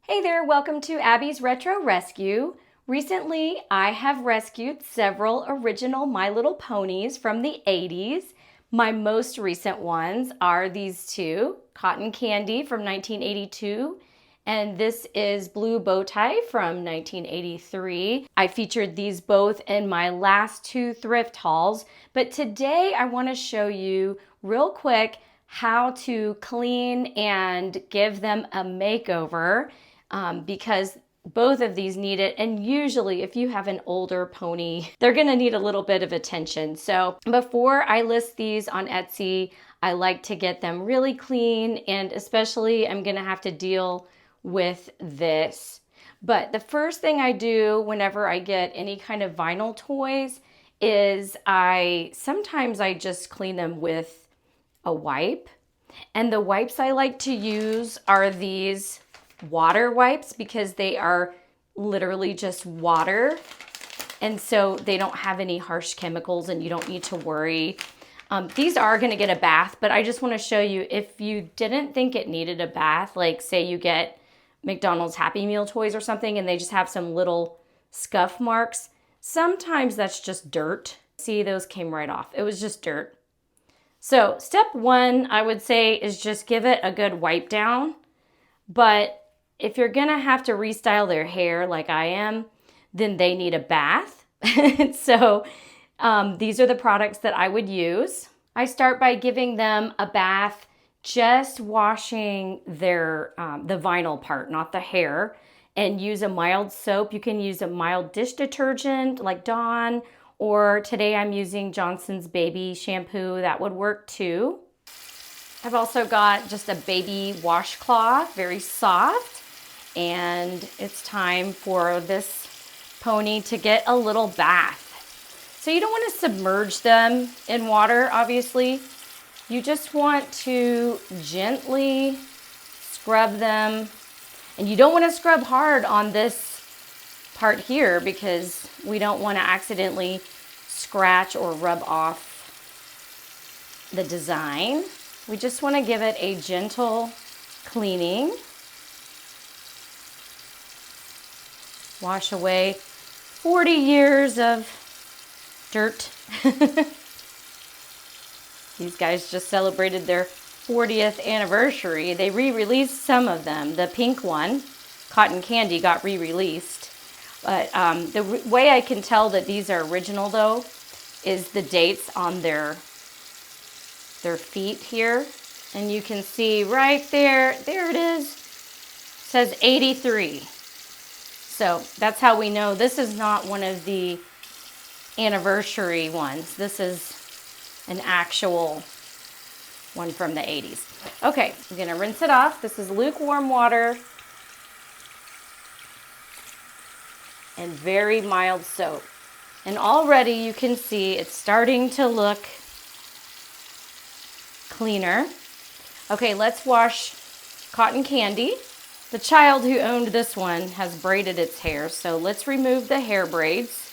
Hey there, welcome to Abby's Retro Rescue. Recently, I have rescued several original My Little Ponies from the 80s. My most recent ones are these two, Cotton Candy from 1982, and this is Blue Bowtie from 1983. I featured these both in my last two thrift hauls, but today I want to show you real quick how to clean and give them a makeover. Because both of these need it, and usually if you have an older pony, they're gonna need a little bit of attention. So before I list these on Etsy, I like to get them really clean, and especially I'm gonna have to deal with this. But the first thing I do whenever I get any kind of vinyl toys is sometimes I just clean them with a wipe. And the wipes I like to use are these water wipes because they are literally just water, and so they don't have any harsh chemicals and you don't need to worry. These are going to get a bath, but I just want to show you if you didn't think it needed a bath, like say you get McDonald's Happy Meal toys or something and they just have some little scuff marks, sometimes that's just dirt. See, those came right off. It was just dirt. So step one, I would say, is just give it a good wipe down. But if you're gonna have to restyle their hair like I am, then they need a bath. So these are the products that I would use. I start by giving them a bath, just washing their the vinyl part, not the hair, and use a mild soap. You can use a mild dish detergent like Dawn, or today I'm using Johnson's Baby shampoo. That would work too. I've also got just a baby washcloth, very soft. And it's time for this pony to get a little bath. So you don't want to submerge them in water, obviously. You just want to gently scrub them. And you don't want to scrub hard on this part here because we don't want to accidentally scratch or rub off the design. We just want to give it a gentle cleaning. Wash away 40 years of dirt. These guys just celebrated their 40th anniversary. They re-released some of them. The pink one, Cotton Candy, got re-released. But the way I can tell that these are original, though, is the dates on their feet here. And you can see right there, there it is, it says 83. So that's how we know this is not one of the anniversary ones. This is an actual one from the 80s. Okay, I'm gonna rinse it off. This is lukewarm water and very mild soap. And already you can see it's starting to look cleaner. Okay, let's wash Cotton Candy. The child who owned this one has braided its hair, so let's remove the hair braids.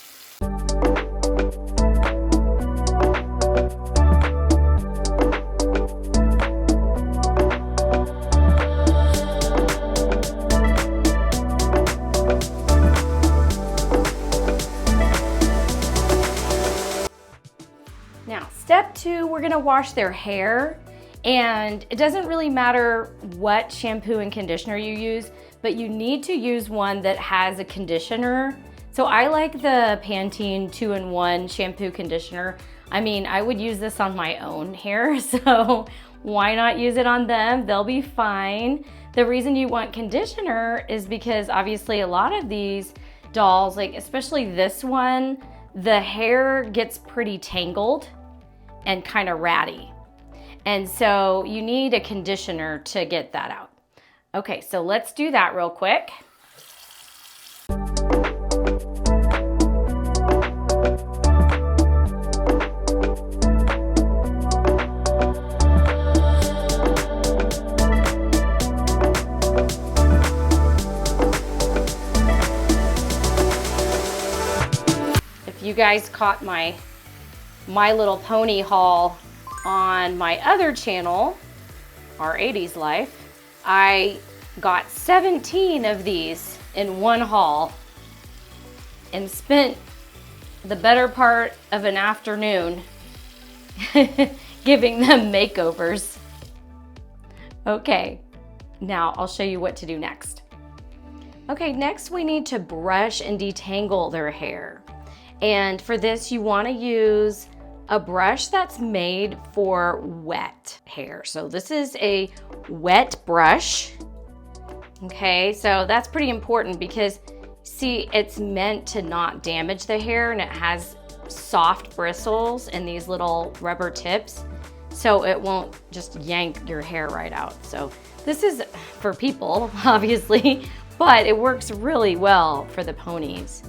Now, step two, we're gonna wash their hair. And it doesn't really matter what shampoo and conditioner you use, but you need to use one that has a conditioner. So I like the Pantene 2-in-1 shampoo conditioner. I mean, I would use this on my own hair, so why not use it on them? They'll be fine. The reason you want conditioner is because obviously a lot of these dolls, like especially this one, the hair gets pretty tangled and kind of ratty. And so you need a conditioner to get that out. Okay, so let's do that real quick. If you guys caught my Little Pony haul on my other channel, Our 80s Life, I got 17 of these in one haul and spent the better part of an afternoon giving them makeovers. Okay, now I'll show you what to do next. Okay, next we need to brush and detangle their hair. And for this, you want to use a brush that's made for wet hair. So this is a wet brush. Okay, so that's pretty important because see, it's meant to not damage the hair, and it has soft bristles and these little rubber tips, so it won't just yank your hair right out. So this is for people, obviously, but it works really well for the ponies.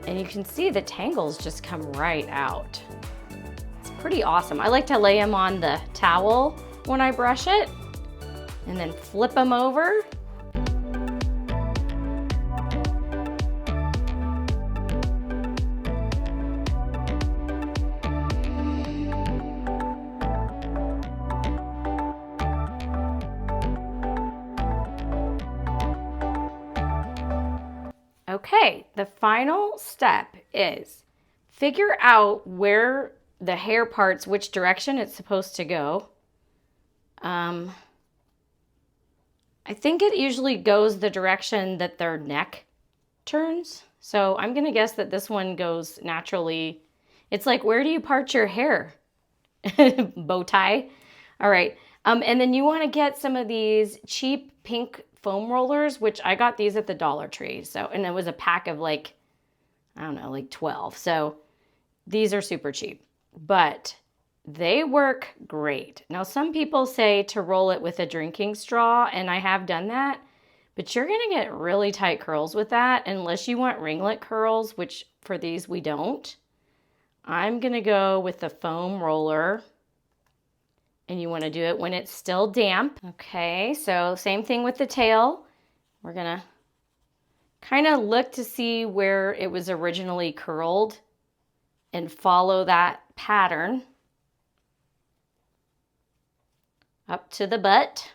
And you can see the tangles just come right out. It's pretty awesome. I like to lay them on the towel when I brush it and then flip them over. Okay, the final step is figure out where the hair parts, which direction it's supposed to go. I think it usually goes the direction that their neck turns. So I'm gonna guess that this one goes naturally. It's like, where do you part your hair? Bow tie. All right, and then you wanna get some of these cheap pink foam rollers, which I got these at the Dollar Tree. So, and it was a pack of like, I don't know, like 12. So these are super cheap, but they work great. Now, some people say to roll it with a drinking straw, and I have done that, but you're gonna get really tight curls with that unless you want ringlet curls, which for these we don't. I'm gonna go with the foam roller. And you want to do it when it's still damp. Okay, so same thing with the tail. We're gonna kind of look to see where it was originally curled and follow that pattern up to the butt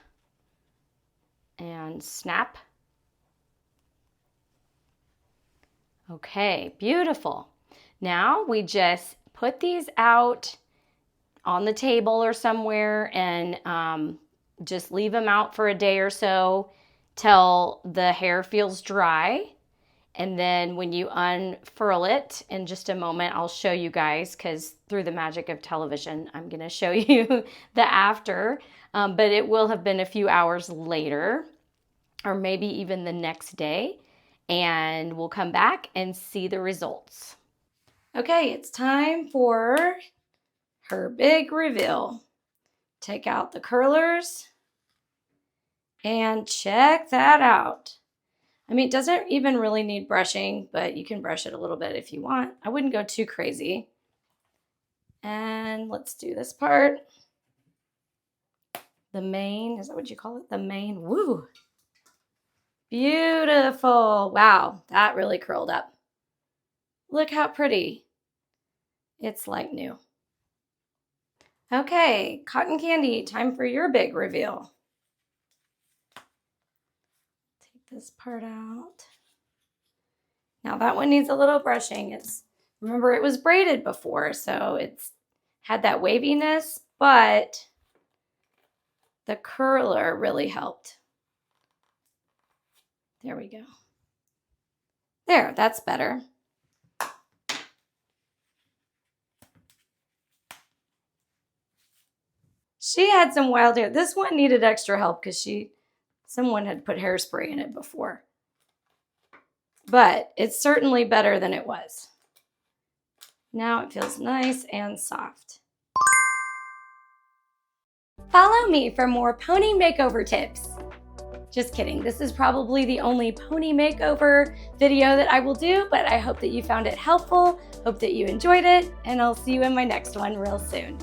and snap. Okay, beautiful. Now we just put these out on the table or somewhere and just leave them out for a day or so till the hair feels dry. And then when you unfurl it in just a moment, I'll show you guys, because through the magic of television, I'm gonna show you the after, but it will have been a few hours later, or maybe even the next day, and we'll come back and see the results. Okay, it's time for her big reveal. Take out the curlers and check that out. I mean, it doesn't even really need brushing, but you can brush it a little bit if you want. I wouldn't go too crazy. And let's do this part. The mane, is that what you call it? The mane, woo. Beautiful. Wow, that really curled up. Look how pretty. It's like new. Okay, cotton candy, time for your big reveal. Take this part out. Now that one needs a little brushing. Remember, it was braided before, so it's had that waviness, but the curler really helped. There we go. There, that's better. She had some wild hair. This one needed extra help because someone had put hairspray in it before. But it's certainly better than it was. Now it feels nice and soft. Follow me for more pony makeover tips. Just kidding. This is probably the only pony makeover video that I will do, but I hope that you found it helpful. Hope that you enjoyed it, and I'll see you in my next one real soon.